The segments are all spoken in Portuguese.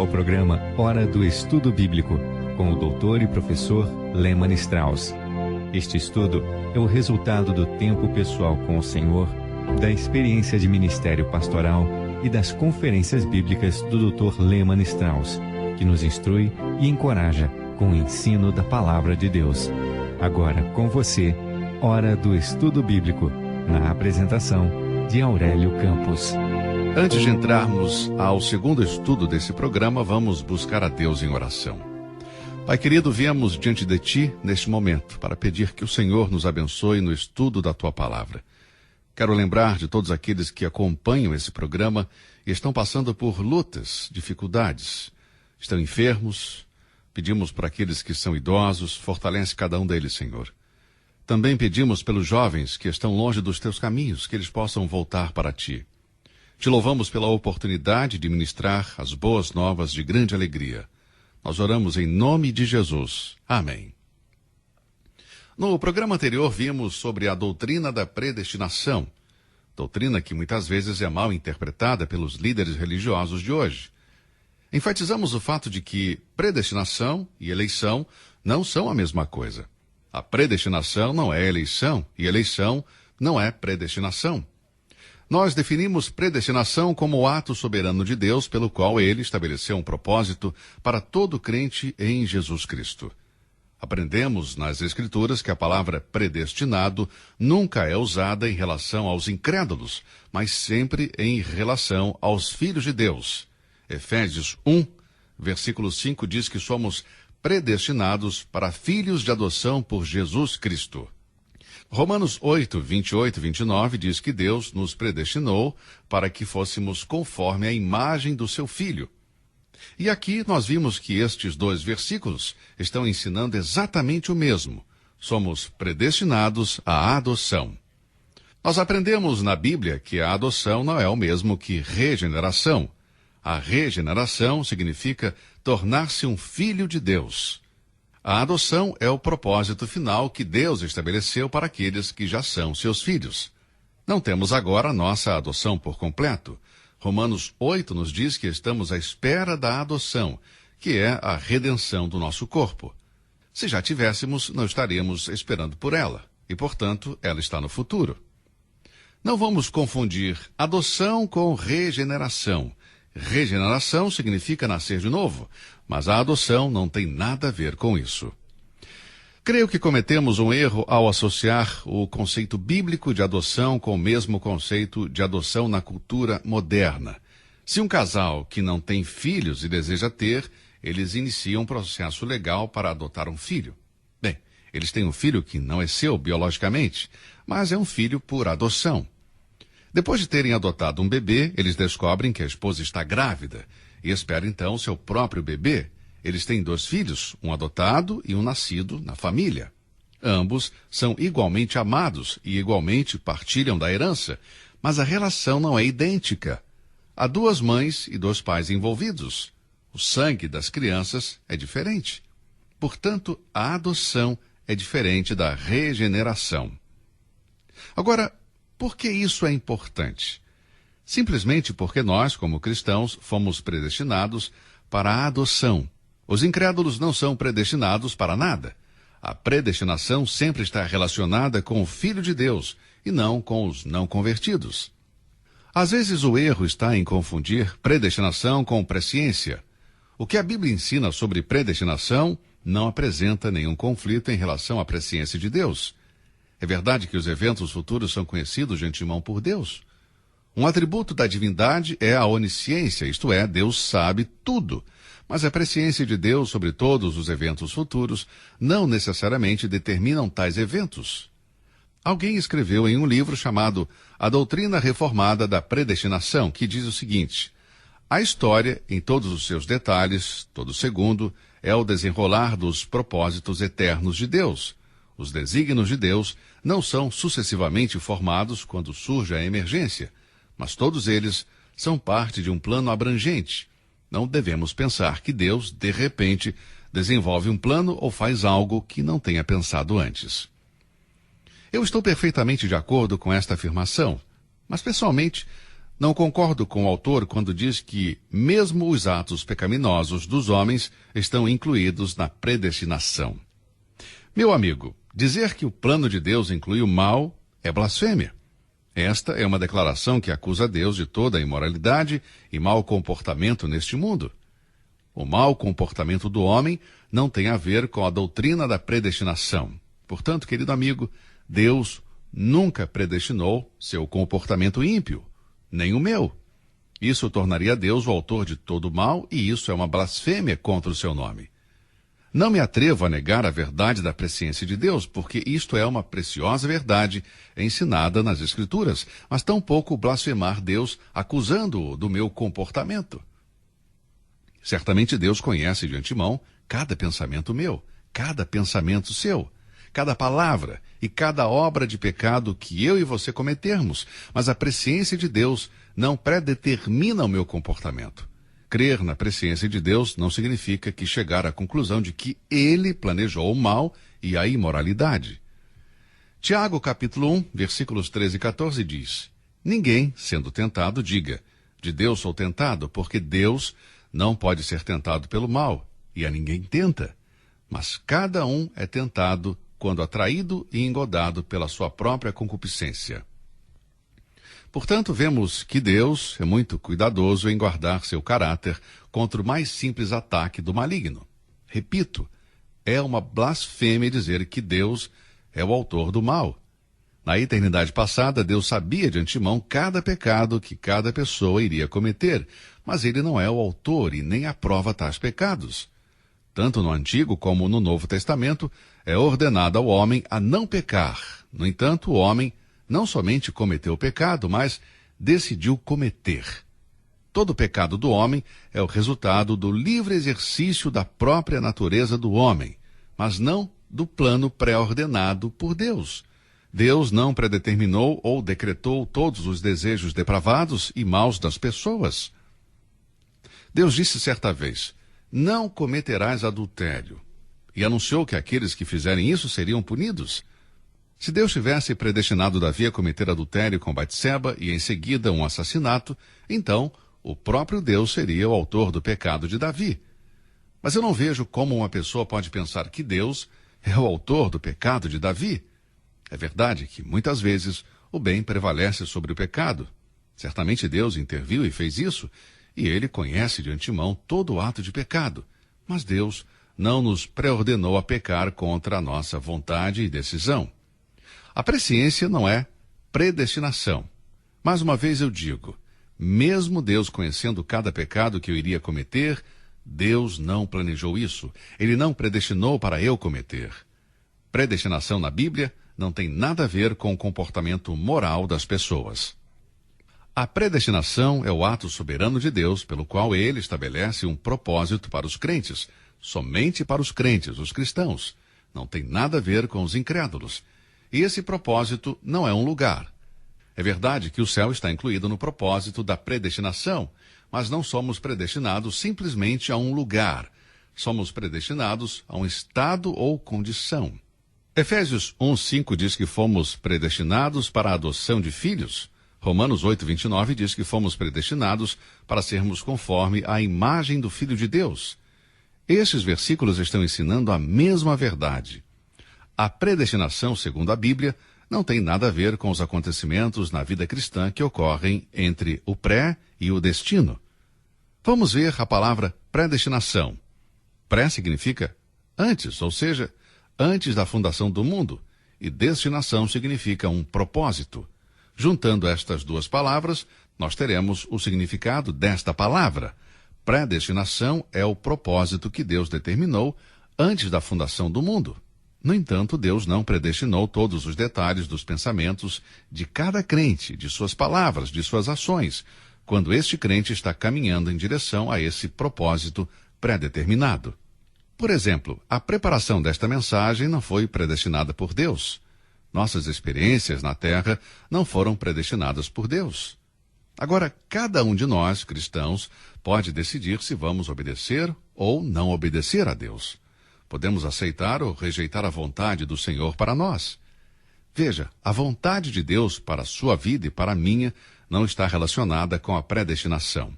ao programa Hora do Estudo Bíblico, com o doutor e professor Lehmann Strauss. Este estudo é o resultado do tempo pessoal com o Senhor, da experiência de ministério pastoral e das conferências bíblicas do Dr. Lehmann Strauss, que nos instrui e encoraja com o ensino da Palavra de Deus. Agora com você, Hora do Estudo Bíblico, na apresentação de Aurélio Campos. Antes de entrarmos ao segundo estudo desse programa, vamos buscar a Deus em oração. Pai querido, viemos diante de Ti neste momento para pedir que o Senhor nos abençoe no estudo da Tua Palavra. Quero lembrar de todos aqueles que acompanham esse programa e estão passando por lutas, dificuldades, estão enfermos. Pedimos por aqueles que são idosos, fortalece cada um deles, Senhor. Também pedimos pelos jovens que estão longe dos Teus caminhos, que eles possam voltar para Ti. Te louvamos pela oportunidade de ministrar as boas novas de grande alegria. Nós oramos em nome de Jesus. Amém. No programa anterior vimos sobre a doutrina da predestinação, doutrina que muitas vezes é mal interpretada pelos líderes religiosos de hoje. Enfatizamos o fato de que predestinação e eleição não são a mesma coisa. A predestinação não é eleição e eleição não é predestinação. Nós definimos predestinação como o ato soberano de Deus pelo qual Ele estabeleceu um propósito para todo crente em Jesus Cristo. Aprendemos nas Escrituras que a palavra predestinado nunca é usada em relação aos incrédulos, mas sempre em relação aos filhos de Deus. Efésios 1, versículo 5 diz que somos predestinados para filhos de adoção por Jesus Cristo. Romanos 8, 28 e 29 diz que Deus nos predestinou para que fôssemos conforme a imagem do seu Filho. E aqui nós vimos que estes dois versículos estão ensinando exatamente o mesmo. Somos predestinados à adoção. Nós aprendemos na Bíblia que a adoção não é o mesmo que regeneração. A regeneração significa tornar-se um filho de Deus. A adoção é o propósito final que Deus estabeleceu para aqueles que já são seus filhos. Não temos agora a nossa adoção por completo. Romanos 8 nos diz que estamos à espera da adoção, que é a redenção do nosso corpo. Se já tivéssemos, não estaríamos esperando por ela, e, portanto, ela está no futuro. Não vamos confundir adoção com regeneração. Regeneração significa nascer de novo, mas a adoção não tem nada a ver com isso. Creio que cometemos um erro ao associar o conceito bíblico de adoção com o mesmo conceito de adoção na cultura moderna. Se um casal que não tem filhos e deseja ter, eles iniciam um processo legal para adotar um filho. Bem, eles têm um filho que não é seu biologicamente, mas é um filho por adoção. Depois de terem adotado um bebê, eles descobrem que a esposa está grávida e esperam então seu próprio bebê. Eles têm 2 filhos, um adotado e um nascido na família. Ambos são igualmente amados e igualmente partilham da herança, mas a relação não é idêntica. Há 2 mães e 2 pais envolvidos. O sangue das crianças é diferente. Portanto, a adoção é diferente da regeneração. Agora, por que isso é importante? Simplesmente porque nós, como cristãos, fomos predestinados para a adoção. Os incrédulos não são predestinados para nada. A predestinação sempre está relacionada com o Filho de Deus e não com os não convertidos. Às vezes o erro está em confundir predestinação com presciência. O que a Bíblia ensina sobre predestinação não apresenta nenhum conflito em relação à presciência de Deus. É verdade que os eventos futuros são conhecidos de antemão por Deus. Um atributo da divindade é a onisciência, isto é, Deus sabe tudo. Mas a presciência de Deus sobre todos os eventos futuros não necessariamente determinam tais eventos. Alguém escreveu em um livro chamado A Doutrina Reformada da Predestinação, que diz o seguinte: a história, em todos os seus detalhes, todo segundo, é o desenrolar dos propósitos eternos de Deus. Os desígnios de Deus não são sucessivamente formados quando surge a emergência, mas todos eles são parte de um plano abrangente. Não devemos pensar que Deus, de repente, desenvolve um plano ou faz algo que não tenha pensado antes. Eu estou perfeitamente de acordo com esta afirmação, mas pessoalmente Não concordo com o autor quando diz que mesmo os atos pecaminosos dos homens estão incluídos na predestinação. Meu amigo, dizer que o plano de Deus inclui o mal é blasfêmia. Esta é uma declaração que acusa Deus de toda a imoralidade e mau comportamento neste mundo. O mau comportamento do homem não tem a ver com a doutrina da predestinação. Portanto, querido amigo, Deus nunca predestinou seu comportamento ímpio, nem o meu. Isso tornaria Deus o autor de todo o mal, e isso é uma blasfêmia contra o seu nome. Não me atrevo a negar a verdade da presciência de Deus, porque isto é uma preciosa verdade ensinada nas Escrituras, mas tampouco blasfemar Deus acusando-o do meu comportamento. Certamente Deus conhece de antemão cada pensamento meu, cada pensamento seu, cada palavra e cada obra de pecado que eu e você cometermos, mas a presciência de Deus não predetermina o meu comportamento. Crer na presciência de Deus não significa que chegar à conclusão de que Ele planejou o mal e a imoralidade. Tiago, capítulo 1, versículos 13 e 14 diz: Ninguém, sendo tentado, diga, de Deus sou tentado, porque Deus não pode ser tentado pelo mal, e a ninguém tenta. Mas cada um é tentado quando atraído e engodado pela sua própria concupiscência. Portanto, vemos que Deus é muito cuidadoso em guardar seu caráter contra o mais simples ataque do maligno. Repito, é uma blasfêmia dizer que Deus é o autor do mal. Na eternidade passada, Deus sabia de antemão cada pecado que cada pessoa iria cometer, mas Ele não é o autor e nem aprova tais pecados. Tanto no Antigo como no Novo Testamento, é ordenado ao homem a não pecar. No entanto, o homem não somente cometeu o pecado, mas decidiu cometer. Todo pecado do homem é o resultado do livre exercício da própria natureza do homem, mas não do plano pré-ordenado por Deus. Deus não predeterminou ou decretou todos os desejos depravados e maus das pessoas. Deus disse certa vez: não cometerás adultério, e anunciou que aqueles que fizerem isso seriam punidos. Se Deus tivesse predestinado Davi a cometer adultério com Batseba e em seguida um assassinato, então o próprio Deus seria o autor do pecado de Davi. Mas eu não vejo como uma pessoa pode pensar que Deus é o autor do pecado de Davi. É verdade que, muitas vezes, o bem prevalece sobre o pecado. Certamente Deus interviu e fez isso, e Ele conhece de antemão todo o ato de pecado. Mas Deus não nos preordenou a pecar contra a nossa vontade e decisão. A presciência não é predestinação. Mais uma vez eu digo, mesmo Deus conhecendo cada pecado que eu iria cometer, Deus não planejou isso. Ele não predestinou para eu cometer. Predestinação na Bíblia não tem nada a ver com o comportamento moral das pessoas. A predestinação é o ato soberano de Deus pelo qual Ele estabelece um propósito para os crentes, somente para os crentes, os cristãos. Não tem nada a ver com os incrédulos. E esse propósito não é um lugar. É verdade que o céu está incluído no propósito da predestinação, mas não somos predestinados simplesmente a um lugar. Somos predestinados a um estado ou condição. Efésios 1:5 diz que fomos predestinados para a adoção de filhos. Romanos 8:29 diz que fomos predestinados para sermos conforme a imagem do Filho de Deus. Estes versículos estão ensinando a mesma verdade. A predestinação, segundo a Bíblia, não tem nada a ver com os acontecimentos na vida cristã que ocorrem entre o pré e o destino. Vamos ver a palavra predestinação. Pré significa antes, ou seja, antes da fundação do mundo, e destinação significa um propósito. Juntando estas duas palavras, nós teremos o significado desta palavra. Predestinação é o propósito que Deus determinou antes da fundação do mundo. No entanto, Deus não predestinou todos os detalhes dos pensamentos de cada crente, de suas palavras, de suas ações, quando este crente está caminhando em direção a esse propósito pré-determinado. Por exemplo, a preparação desta mensagem não foi predestinada por Deus. Nossas experiências na Terra não foram predestinadas por Deus. Agora, cada um de nós, cristãos, pode decidir se vamos obedecer ou não obedecer a Deus. Podemos aceitar ou rejeitar a vontade do Senhor para nós. Veja, a vontade de Deus para a sua vida e para a minha não está relacionada com a predestinação.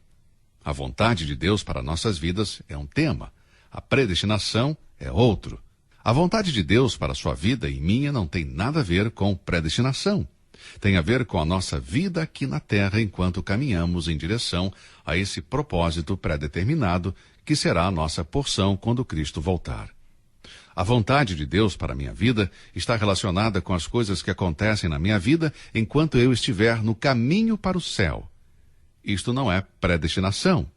A vontade de Deus para nossas vidas é um tema. A predestinação é outro. A vontade de Deus para a sua vida e minha não tem nada a ver com predestinação. Tem a ver com a nossa vida aqui na terra enquanto caminhamos em direção a esse propósito pré-determinado que será a nossa porção quando Cristo voltar. A vontade de Deus para a minha vida está relacionada com as coisas que acontecem na minha vida enquanto eu estiver no caminho para o céu. Isto não é predestinação.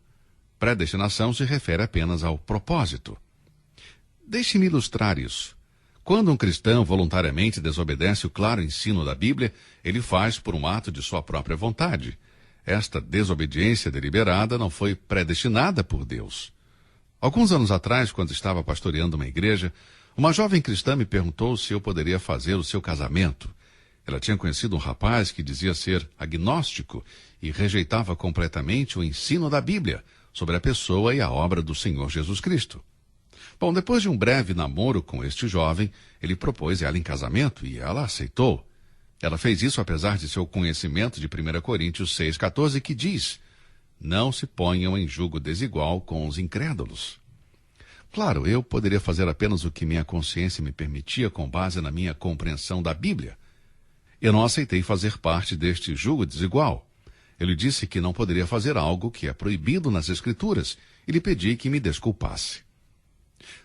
Predestinação se refere apenas ao propósito. Deixe-me ilustrar isso. Quando um cristão voluntariamente desobedece o claro ensino da Bíblia, ele faz por um ato de sua própria vontade. Esta desobediência deliberada não foi predestinada por Deus. Alguns anos atrás, quando estava pastoreando uma igreja, uma jovem cristã me perguntou se eu poderia fazer o seu casamento. Ela tinha conhecido um rapaz que dizia ser agnóstico e rejeitava completamente o ensino da Bíblia sobre a pessoa e a obra do Senhor Jesus Cristo. Bom, depois de um breve namoro com este jovem, ele propôs ela em casamento e ela aceitou. Ela fez isso apesar de seu conhecimento de 1 Coríntios 6,14, que diz: não se ponham em julgo desigual com os incrédulos. Claro, eu poderia fazer apenas o que minha consciência me permitia com base na minha compreensão da Bíblia. Eu não aceitei fazer parte deste julgo desigual. Eu lhe disse que não poderia fazer algo que é proibido nas Escrituras e lhe pedi que me desculpasse.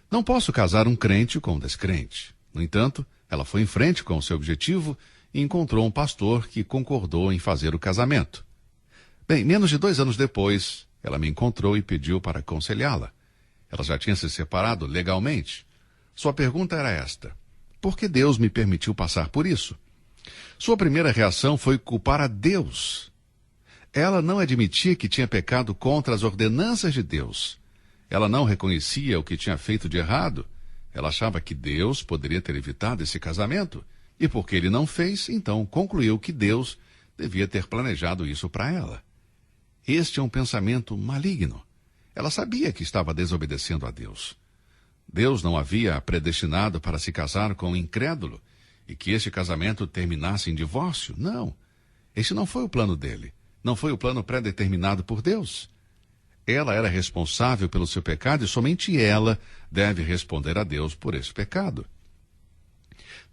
Não posso casar um crente com um descrente. No entanto, ela foi em frente com o seu objetivo e encontrou um pastor que concordou em fazer o casamento. Bem, menos de 2 anos depois, ela me encontrou e pediu para aconselhá-la. Ela já tinha se separado legalmente. Sua pergunta era esta: por que Deus me permitiu passar por isso? Sua primeira reação foi culpar a Deus. Ela não admitia que tinha pecado contra as ordenanças de Deus. Ela não reconhecia o que tinha feito de errado. Ela achava que Deus poderia ter evitado esse casamento. E porque ele não fez, então concluiu que Deus devia ter planejado isso para ela. Este é um pensamento maligno. Ela sabia que estava desobedecendo a Deus. Deus não havia a predestinado para se casar com um incrédulo e que este casamento terminasse em divórcio. Não. Este não foi o plano dele. Não foi o plano pré-determinado por Deus. Ela era responsável pelo seu pecado e somente ela deve responder a Deus por esse pecado.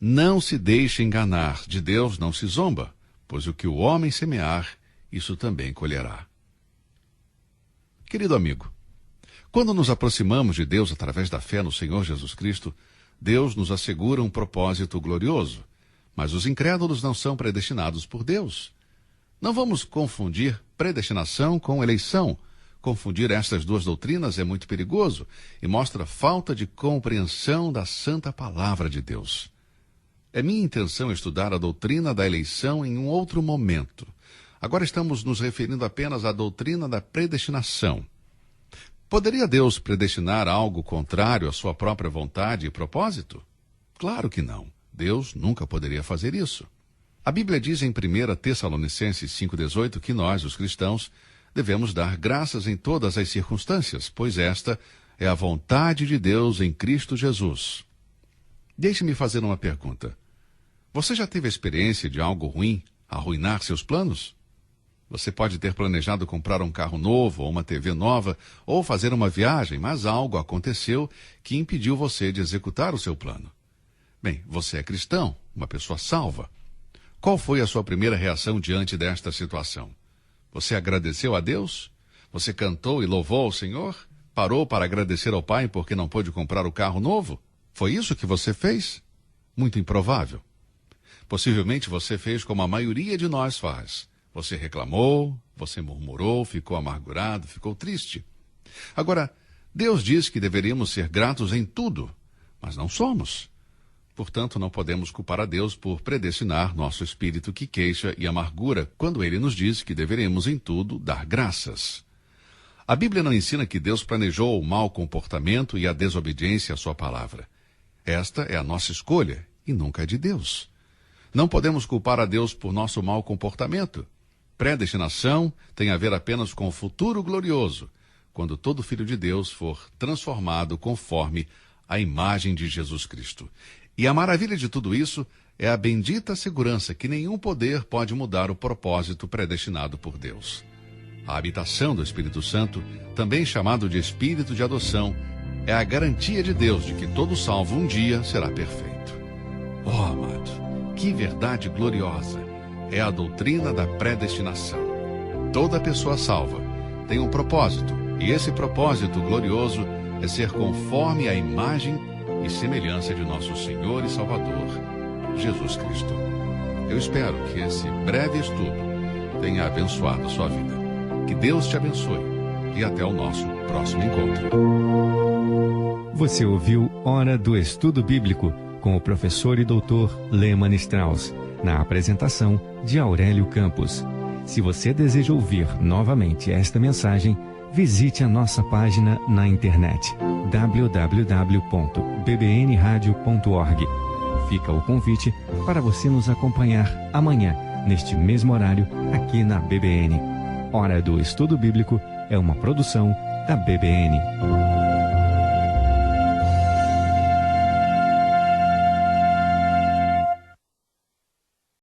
Não se deixe enganar, de Deus não se zomba, pois o que o homem semear, isso também colherá. Querido amigo, quando nos aproximamos de Deus através da fé no Senhor Jesus Cristo, Deus nos assegura um propósito glorioso, mas os incrédulos não são predestinados por Deus. Não vamos confundir predestinação com eleição. Confundir estas duas doutrinas é muito perigoso e mostra falta de compreensão da santa palavra de Deus. É minha intenção estudar a doutrina da eleição em um outro momento. Agora estamos nos referindo apenas à doutrina da predestinação. Poderia Deus predestinar algo contrário à sua própria vontade e propósito? Claro que não. Deus nunca poderia fazer isso. A Bíblia diz em 1 Tessalonicenses 5,18 que nós, os cristãos, devemos dar graças em todas as circunstâncias, pois esta é a vontade de Deus em Cristo Jesus. Deixe-me fazer uma pergunta. Você já teve a experiência de algo ruim arruinar seus planos? Você pode ter planejado comprar um carro novo, ou uma TV nova, ou fazer uma viagem, mas algo aconteceu que impediu você de executar o seu plano. Bem, você é cristão, uma pessoa salva. Qual foi a sua primeira reação diante desta situação? Você agradeceu a Deus? Você cantou e louvou ao Senhor? Parou para agradecer ao Pai porque não pôde comprar o carro novo? Foi isso que você fez? Muito improvável. Possivelmente você fez como a maioria de nós faz. Você reclamou, você murmurou, ficou amargurado, ficou triste. Agora, Deus diz que deveríamos ser gratos em tudo, mas não somos. Portanto, não podemos culpar a Deus por predestinar nosso espírito que queixa e amargura, quando Ele nos diz que deveremos em tudo dar graças. A Bíblia não ensina que Deus planejou o mau comportamento e a desobediência à sua palavra. Esta é a nossa escolha e nunca é de Deus. Não podemos culpar a Deus por nosso mau comportamento. Predestinação tem a ver apenas com o futuro glorioso, quando todo filho de Deus for transformado conforme a imagem de Jesus Cristo. E a maravilha de tudo isso é a bendita segurança que nenhum poder pode mudar o propósito predestinado por Deus. A habitação do Espírito Santo, também chamado de Espírito de adoção, é a garantia de Deus de que todo salvo um dia será perfeito. Oh, amado, que verdade gloriosa é a doutrina da predestinação. Toda pessoa salva tem um propósito, e esse propósito glorioso é ser conforme a imagem e semelhança de nosso Senhor e Salvador, Jesus Cristo. Eu espero que esse breve estudo tenha abençoado a sua vida. Que Deus te abençoe e até o nosso próximo encontro. Você ouviu Hora do Estudo Bíblico com o professor e doutor Lehmann Strauss, na apresentação de Aurélio Campos. Se você deseja ouvir novamente esta mensagem, visite a nossa página na internet www.bbnradio.org. Fica o convite para você nos acompanhar amanhã, neste mesmo horário, aqui na BBN. Hora do Estudo Bíblico é uma produção da BBN.